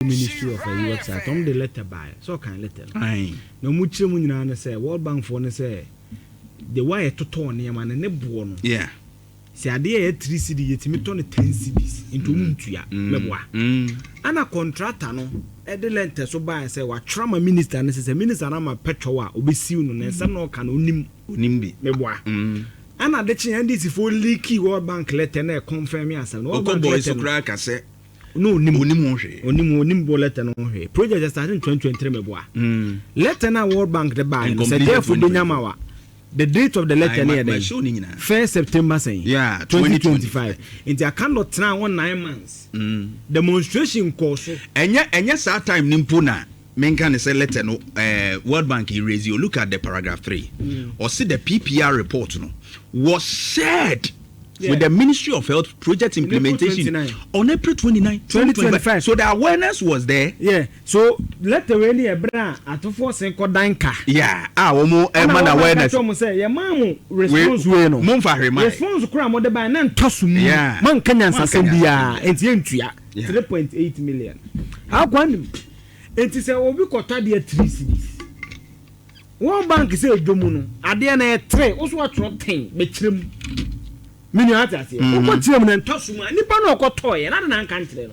Ministry of website on the letter by so can letter. No much mun say World Bank for say the wire to turn near man and ne born. Yeah. See idea 3 cedi yet me turn 10 cedis into muntua meboa. Ana contractor no e de lente so buy say wa trauma minister ne say minister na ma petrol a obesiw no ne sam no kan onim bi meboa. Ana de chi ndisi for leaky World Bank letter na confirm ya say no boy so cry ka say no onim bo letter no hwe project just started in 2023 meboa. Letter na World Bank the buy say therefore do nyamawa. The date of the letter near the 1st September saying 2025 into Akandoh try 9 months demonstration course and yes that time nimpuna men can say letter no World Bank erase you look at the paragraph 3 or see the PPR report no was shared with the Ministry of Health project implementation on April 29, 2025. So the awareness was there. Yeah. So let the really a bra at 4 second danka. Yeah. Omo man awareness. Say your mom response we no. Response kura mo de by nan tosum. Yeah. Man Kenyan sasembia enti entua 3.8 million. How kwandum? Enti say obi kota de 3 cedis. One bank say domu no. Ade na 3, also what 10 be kirem. Mini atase o tiam na ntosuma nipa na okotoye na na nka ntre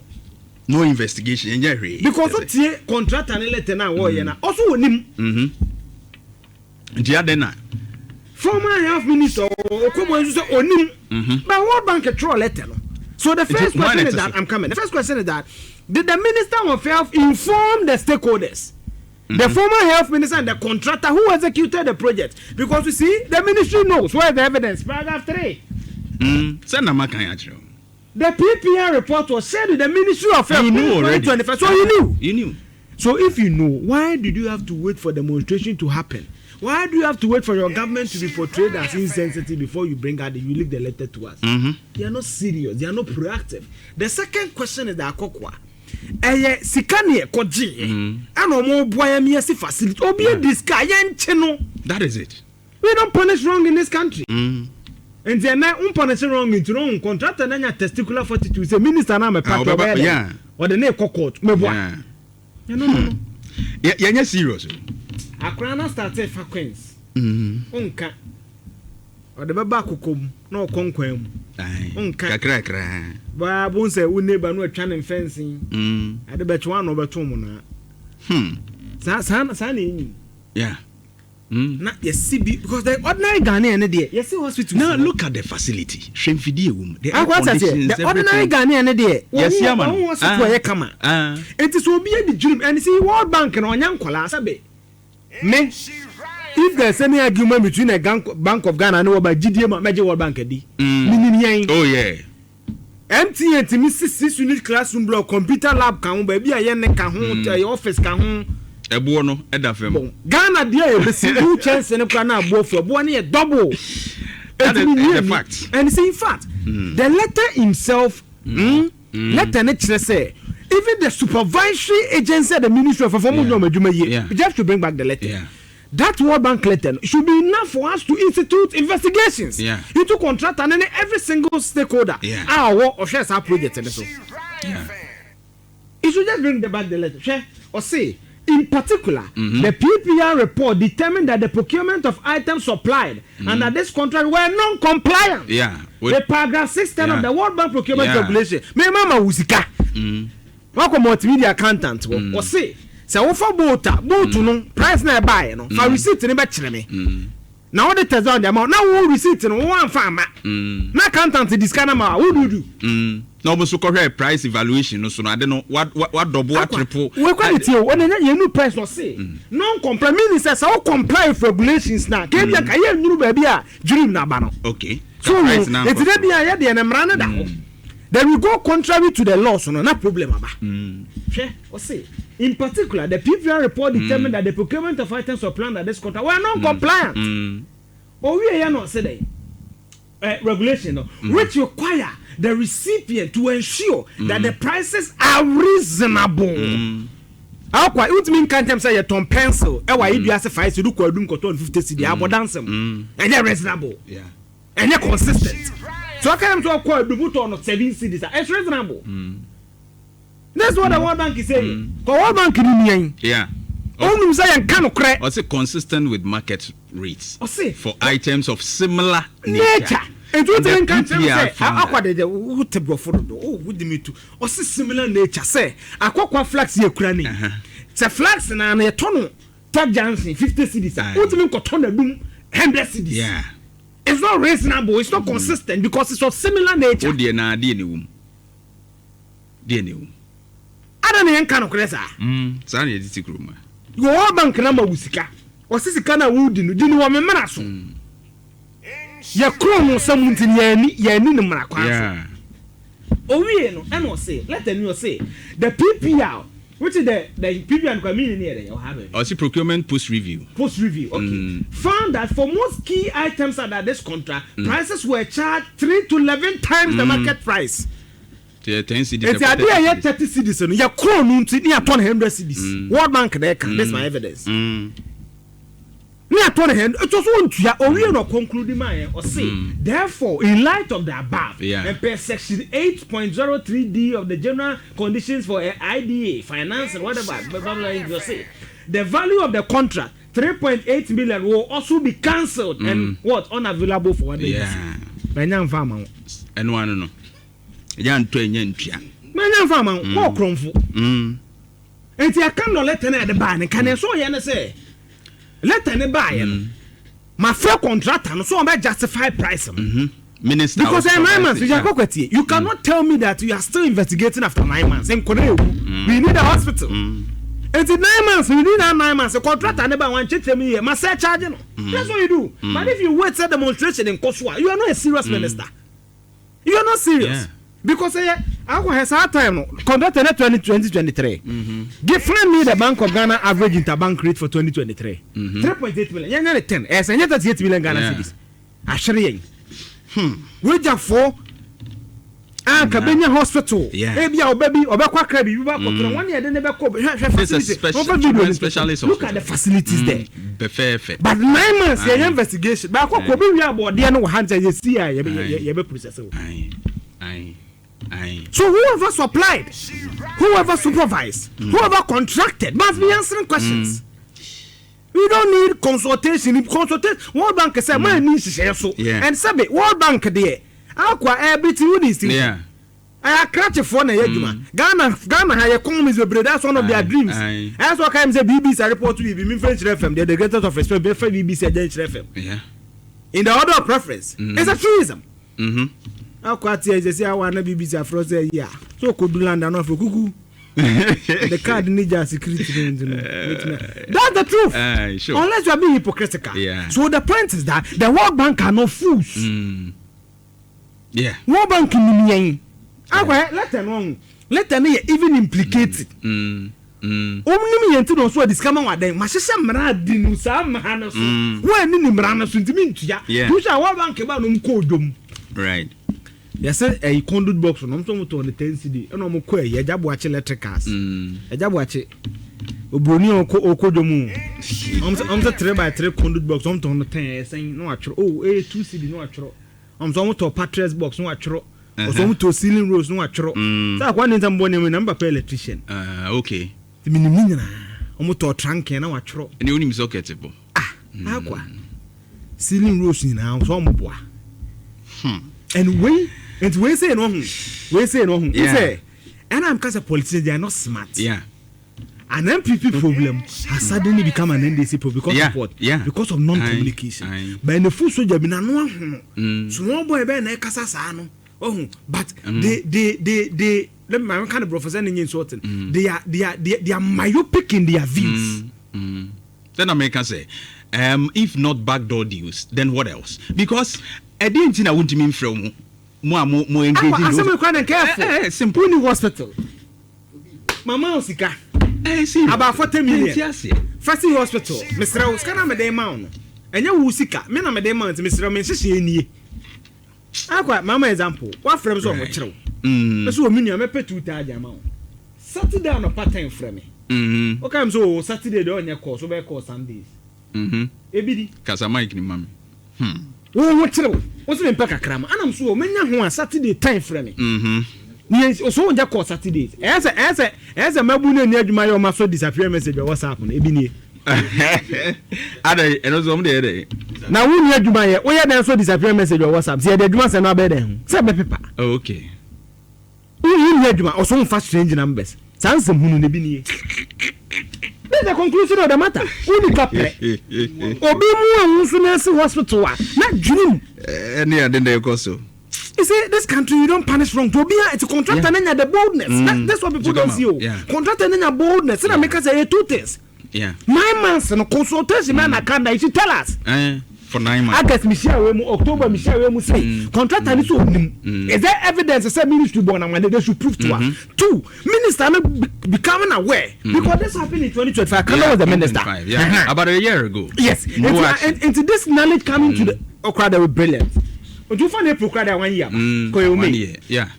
no investigation enye hwe because o tie contractor ne letter na wo ye na also wonim dia dena former health minister o komo nso say onim but World Bank control letter no. So the first question is that I'm coming. The first question is that did the Minister of Health inform the stakeholders? The former health minister and the contractor who executed the project, because you see the ministry knows where the evidence. Paragraph 3. The PPR report was shared with the Ministry of Health. You knew already. So you knew. So if you know, why did you have to wait for demonstration to happen? Why do you have to wait for your government to be portrayed as insensitive before you bring out you leak the letter to us? They are not serious. They are not proactive. The second question is that Akokwa. Sikanie koji. Ano mo boya mi si facility. Obi this guy yen cheno. That is it. We don't punish wrong in this country. And then punish wrong into wrong contractor na testicular fortitude. Say minister na me part of yeah. Or the name court me boy. No. Yeah, serious. Akrana started frequency. Onka. Or the baba kokom no konkwam. Onka. Kakra. Ba bon say we neighbor no twan fencing. Ade bet one no beto mo na. Sa ni. Yeah. Na yes because the ordinary Ghanaian there. Yes hospital. Now look at the facility. Shemfidie wom. The ordinary Ghanaian there. Yes yeah man. It is obi e di dream and see World Bank na onya nkola sabe. Me if there's any argument between a Bank of Ghana and GDM major World Bank di. Oh yeah. MTN to me 6 unit classroom block computer lab kan ba bia ye ne ka ho office ka ho ebo no edafem Ghana dia e be see two chance ne kwa na abo abo ne double. That is the fact. And see in fact the letter himself letter ne kire say even the supervisory agency at the Ministry of Performance just to bring back the letter. Yeah. That World Bank letter should be enough for us to institute investigations into contract and every single stakeholder. Or share our project and so. It should just bring back the letter. Share or say, in particular, the PPR report determined that the procurement of items supplied under this contract were non-compliant. The paragraph 610 of the World Bank procurement regulation. Me mama usika. Wako multimedia accountant or say. Se wo fa boat no price na buy no fa receipt ni be kire me na wo de test on the amount na wo receipt no wo anfa ama na accountant discount na ma wo do na obo so kohwe price evaluation no so no ade no what double what triple we quality o na ye new price no say non comply means say wo comply with regulations na ke bia ka ye nyuru ba bia dream na ba no okay so it's dey bia ye de na mra na da ho then we go contrary to the law so no problem aba she o say in particular, the PPR report determined that the procurement of items supplied under this contract were non-compliant. But we are not saying regulation, which require the recipient to ensure that the prices are reasonable. How quite it mean can't say a ton pencil? Why you have to fight to do 50 cedi? Abo dance and they're reasonable. And they're consistent. So I can't talk about the button of 7 cedis. It's reasonable. That's what the World Bank is saying. The World Bank is yeah. Or say consistent with market rates for items of similar nature. And what the country say, or similar nature. Say, I flax here, cranny. It's a flax and a ton top Johnson 50 cities. What do you mean, cotton boom 100 cities? Yeah, it's not reasonable, it's not consistent because it's of similar nature. Oh, dear, na dear new. I don't even kind of cressa. Sorry, it's a room. Your bank number Wusika, or Sisicana Wood, you know, I'm a marathon. Your crown someone in Yanina. Oh, we and say, let them say, the PPR, which is the PPR community you have it. Or see procurement post review. Okay. Found that for most key items under this contract, prices were charged 3 to 11 times the market price. 10 cedis. It's the idea 30 cedis. Your crown near 100 cedis. World Bank there can. That's my evidence. Near 100. It was one to ya. Or we not concluding my or say. Therefore, in light of the above, and per section 8.03D of the general conditions for IDA, finance and whatever, you say, the value of the contract 3.8 million will also be cancelled and what unavailable for one day. Yeah. And one no. Yan to nyantua. Manya farmer, more cromful. And I can't let at the ban. Can I show you say? Let any buy my fair contract and so I might justify price. Minister, because I'm 9 months, you cannot tell me that you are still investigating after 9 months. We need a hospital. It's 9 months, we need 9 months. A contract I never want to tell me, must say charging. That's what you do. But if you wait a demonstration in Kosua, you are not a serious minister. You are not serious. Yeah. Because I have hard time conduct 2023. Give me the Bank of Ghana average interbank rate for 2023. 3.8 million. You're 10. As I get 8 million Ghana cedis. Ashering. Weija for Kabenya Hospital. Maybe our baby or back crabby. You back 1 year, then never come. Specialist. Look at the facilities there. But 9 months, your investigation. Back what we are about the no hands and you see, you process. So whoever supplied, whoever supervised, whoever contracted must be answering questions. We don't need consultation. World Bank said, "My needs so." And said, "World Bank there, aqua everything you need." Yeah. I catch a phone. Ghana, high economy is that's one of their dreams. That's what comes the BBC report to be French FM. They're the greatest of respect. BBC FM. Yeah. In the order of preference, it's a truism. I quite say I want to be busy for yeah. So could do land and off a cuckoo. The card needs a security. That's the truth. Sure. Unless you are being hypocritical. Yeah. So the point is that the World Bank are not fools. Yeah. World Bank in let them even implicate it. Only me until so discover what they must say. Maradin, some Hanos. When in Branas to mean to ya, you shall World Bank about them. Right. Yes, a conduit box on to the 10 CD. And I'm quay, a jab watch electric cars. A jab watch it. Brunio Okodomu. I'm the 3x3 conduit box on the 10 saying no actual. Oh, a 2 CD no actual. I'm some to a patches box no actual. Or some to a ceiling rose no actual. So one in some bonnet number per electrician. Okay. The minimum. I'm to a trunk and no actual. And you need so catchable. Aqua. Ceiling rose in our some bois. And we say no. We say no. Say, and I'm because a politician, they are not smart. Yeah. An MPP problem has suddenly become an NDC problem because of what? Yeah. Because of non-communication. But in the full soldier, be no small boy, be na kasa sano. Oh, but they let me kind of professor in sorting. They are myopic in their views. Then I can say, if not backdoor deals, then what else? Because I didn't think I want to mean from more engaging. I'm quite careful. Simple hospital. Mama Osika. About 40 million. First hospital. Mr. Oscar, I'm a man. And you Usika. Men are a demand, Mr. Messier. I quite Mamma example. What frames on much? That's what mean I pay 2,000 amount. Saturday on a part time for me. Okay, I'm so Saturday on your course over course Sundays. Ebidi. Casamike, mammy. Oh, what's the impact of Cram? And I'm so many who are Saturday time for me. Yes, so on just Saturdays. As a mabuna near my own so disappear message or WhatsApp on Ebini. And also there. Now we near Jumaya, we are so disappear message or WhatsApp. See the ones are not better. Sabe paper. Okay. We near Juma or some fast change numbers. Sans some moon Ebini. That's the conclusion of the matter. Only couple. Obimu and Musunasi hospital. Not June. Near the day also. You see, this country, you don't punish wrong. It's a contract and then the boldness. That's what people don't see. Contract and then boldness. And I make us say 2 things. Yeah. 9 months and a consultation man, Akandoh, you should tell us. For 9 months. August, Michelle, October, Michelle, say, contract and so. Is there evidence that said ministry born and they should prove to us? 2, minister becoming aware. Because this happened in 2025. Akandoh was the minister. Yeah. About a year ago. Yes. Into this knowledge coming to the Okra, they were brilliant. But you find a procurement 1 year. 1 year. Yeah.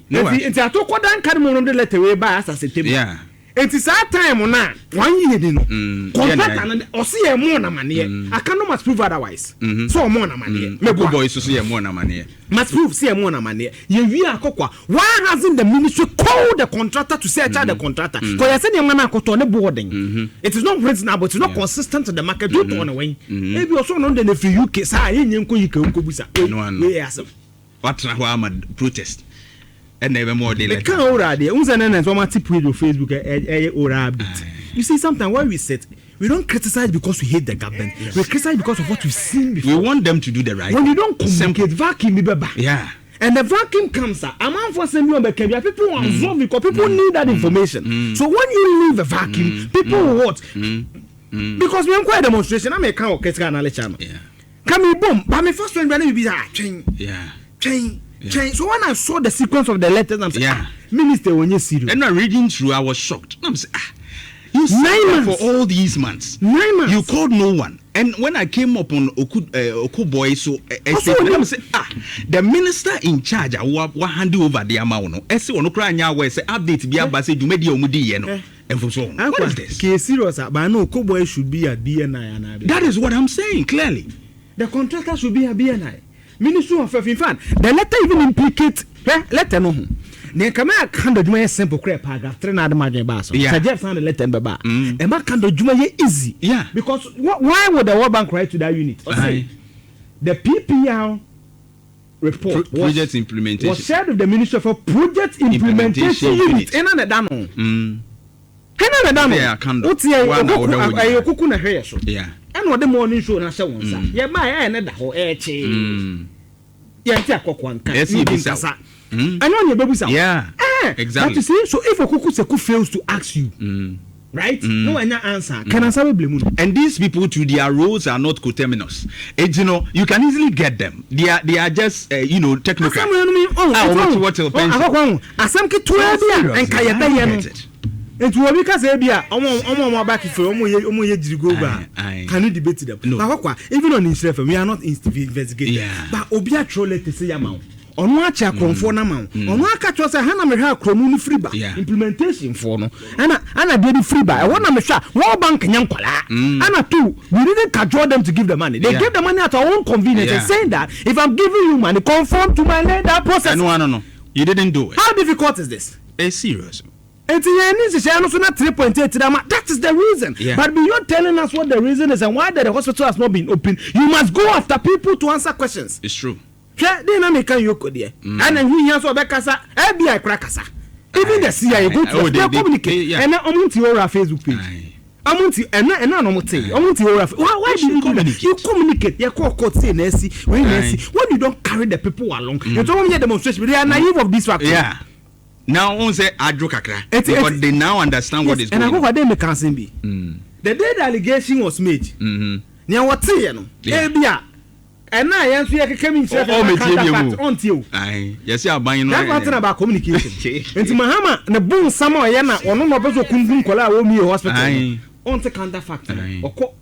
It's a talk what I can't remember letter way by us as a table. Yeah. It is our time on 1 year, you know. Contract or see a more money. I cannot must prove otherwise. So more money. Maybe boys to see a more money. Must prove see a more money. You are Coqua. Why hasn't the ministry called the contractor to search out the contractor? Because I said, man, I got on the boarding. It is not reasonable, it's not consistent to the market. Do it on the way. Maybe also known that if you case, I ain't going to no one. Yes. What's a protest? And never more they can't already. Facebook. You see, sometimes why we sit, we don't criticize because we hate the government. We criticize because of what we've seen before. We want them to do the right. When you don't communicate, vacuum. Yeah. And the vacuum comes out. A man for some people want absorb because people need that information. So when you leave a vacuum, people will what? Because we enquire demonstration, I may come okay, channel. Yeah. Come boom, but my first friend will be chain. Yeah. Chain. So when I saw the sequence of the letters, I'm saying, Minister, when you see it. And I'm reading through, I was shocked. I'm saying, you signed for all these months. 9 months. You called no one. And when I came up on Okuboy, so I'm saying, the minister in charge, I hand over the amount. I say, on Ukraine, where say update be about say you made your mudi, and for so what is this? Case serious, but I know Okuboy should be a BNI. That is what I'm saying clearly. The contractor should be a BNI. Ministry of Health, in fact, the letter even implicates letter no. Then come out Akandoh Juma simple paragraph 3 na the margin bass. Suggest on the letter baba. And Akandoh Juma easy. Yeah. Because why would the World Bank write to that unit? The PPR report project implementation was shared with the Ministry of Health Project Implementation Unit. And on the yeah. And what the morning show na say won sa ye ma ya na da ho eche ye ti akokwan kan kasa and on ye bebusa yeah exactly. But you see, so if Okuku Seku fails to ask you right no any answer can answer we blame. And these people too, their roles are not coterminous. You know, you can easily get them. They are just technocrats. Asam ki tuwa and kayata yeno. It will because omo back if omo ye jirigo ba can you debate them no. Even on himself we are not investigating but obia troll let say amount ono acha konfo na man ono aka cho say hana me hwa kromu ni free ba implementation for no ana dey free ba I want me hwa World Bank nyankwala ana too we didn't cajole them to give the money they gave the money at our own convenience and saying that if I'm giving you money conform to my that process. No you didn't do it. How difficult is this? It's serious. That is the reason. But beyond telling us what the reason is and why the hospital has not been open, you must go after people to answer questions. It's true. And then he has FBI crackasa. Even the CIA go to communicate. And now I'm on your Facebook page. I'm on to and why do you communicate? You communicate. You call court say Nancy when you don't carry the people along. You don't want demonstration. They are naive of this fact. Yeah. Now on say adro kakra because they now understand what is going on. And I go for them me can be. The day the allegation was made. Nya what say no. Ebia. And now you see you came in self until. Aye. Yes you ban no. That's what about communication. Enti mahama na boom sama ya na ono no bezo kundun kola wo mi hospital. On the counterfactor. Oko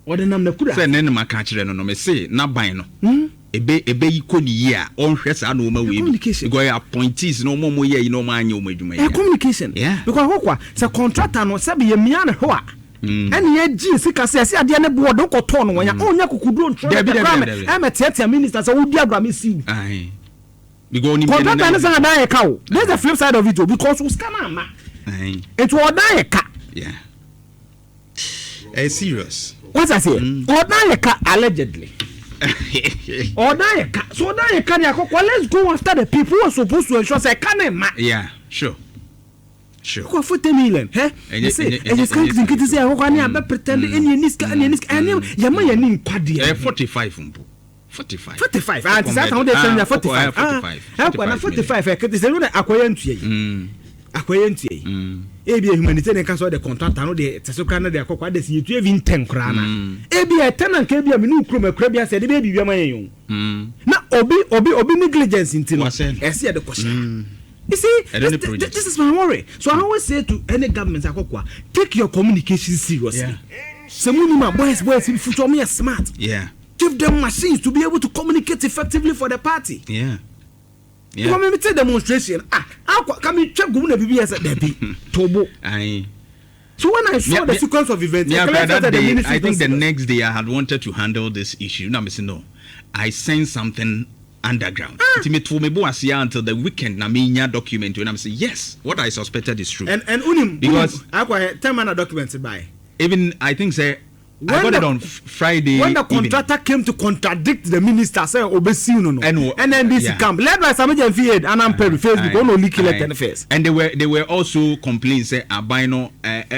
odinam na kura. Say nene maka kire no me say na ban no. Ebe yiko ni year on hwesa na o ma we go appointees no mo ye no ma anya o madwuma ya communication because hokwa say contractor no say be ye mia na ho a and ye gi sika say ade ne board ko to no wonya onya kokuduro ntro e me tiatia minister say wo di abrame siu Contractor is a cow. There's the flip side of it because we scan ma. It will die a cat. Yeah. It's serious. What's I say? Or die a cat allegedly. Or die a cat. So die a cat. Well, let's go after the people who are supposed to ensure say can ma. Yeah, sure. Sure. Go for 10 million. Eh? You say, and you can't say, I want pretend any niska and niska and Yamaya nin quadi. 45. 45. 45. Ah, that's how they say 45. 45. 45. I could say, acquaintance. Acquaintance. Ebi humanitarian council the contract no de tesokana de akokwa de si etu even 10 krana ebi a tenant ke bi a menu kro makrabia se de be bibia man yen na obi negligence intino ese de question. You see, this is my worry. So I always say to any government akokwa, take your communication seriously. Semunima boys if future me smart. Yeah. Give them machines to be able to communicate effectively for the party. Yeah. Yeah. Come and take demonstration. Come and check Guna BBS at the Tobo. So when I saw the sequence of events, I think the next day I had wanted to handle this issue. Now I'm saying no. I sensed something underground. Until the weekend, I mean, document when I'm saying yes, what I suspected is true. And because I got 10 man documents by. Even I think say I got it on Friday. When the contractor came to contradict the minister, say obesi no. And then this camp led by Samuel Fied and I'm Perry Facebook on leak the face. And they were also complaining say abino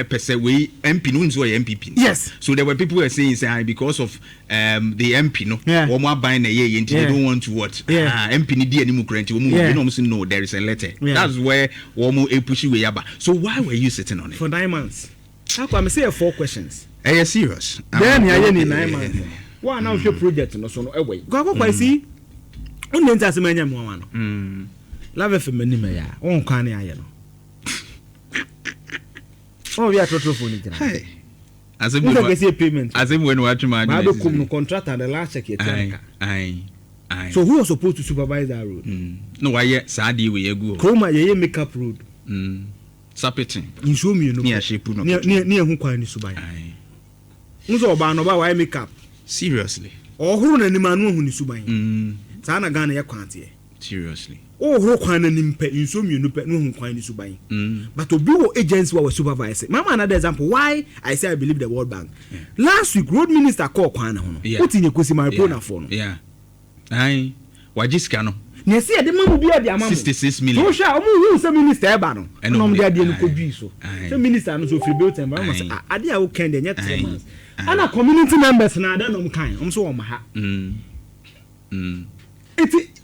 pese we MP no nso MPP. Yes. So there were people who were saying say because of the MP no wo mo aban na ye they don't want to what MP ni di animu current wo mo no there is a letter. That's where wo mo push we yaba. So why were you sitting on it for 9 months? How come I say 4 questions? Are you serious? Then I am in 9 months. Why now your project no so no away. Go see. On enter se manya mo wan. Love for many me ya. On kan ya no. Oh we are total phone. Hey. As if we get payment. As if when we are to manage. I do come contract and the last check it. Aye. So who was supposed to supervise that road? No, why yet Sadi we go. Chroma ye makeup road. Sapiting. You show me no. Near shape no. Near who kwa ni subai. Nso oba no ba why makeup. Seriously. Ohuru na nima no hu ni suban. Sa na Ghana ye kwante. Seriously. Ohuru kwan na nimpe nso mienu pe no hu kwan ni suban. But obi wo agency wa supervise. Mama another example why I say I believe the World Bank. Last week road minister call kwan na ho no. Otinye kosi my pro na for no. Yeah. Aye. Wajiska no. Na see de mamu bia de amamu 66 million. So sha omu hu say minister e ba no. No me de no ko dwi so. Say minister no so free built environment say ade a wo kan de nyɛ 3 months. Ana community members na da no kan so wo ma ha.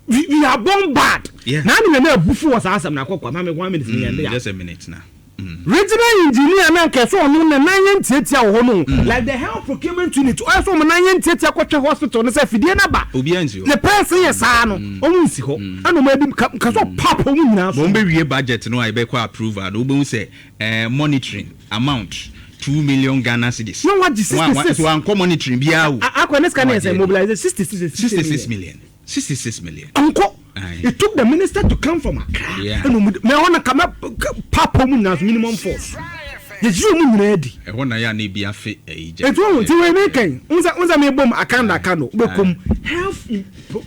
We are born bad. Na ni na bufu was asam na kwakwa ma me 1 minute ni yende ya. Just a minute now. Regional engineer na nke so onu na nanyen tietia wo no like the health procurement unit also mo nanyen tietia kwatwe hospital no say fidie na ba obi anzi the person yes no omu nsi ho ana mo edi ka so papa mu nyina so mo be wie budget no I be kwa approval no obo say monitoring amount 2 million Ghana cedis no what 66 so an monitoring bia o akwa ne scan say mobilize 66 million 66 million unko it took the minister to come from Accra and me wanna come up papa mu nyina minimum force you mu nyina edi e wona ya na bia fe eje it won't we make unza me bom Akandoh bekom health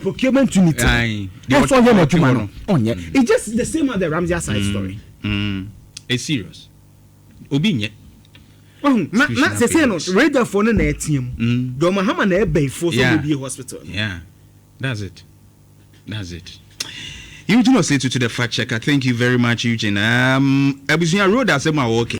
procurement unit that's all you know onye it's just the same as the Ramsey side story it's serious obi nye na say no radar for na etiem do mahama na ebe for so be hospital that's it Eugene Osei-Tutu to the fact checker. Thank you very much, Eugene. Abusuya road as my okay.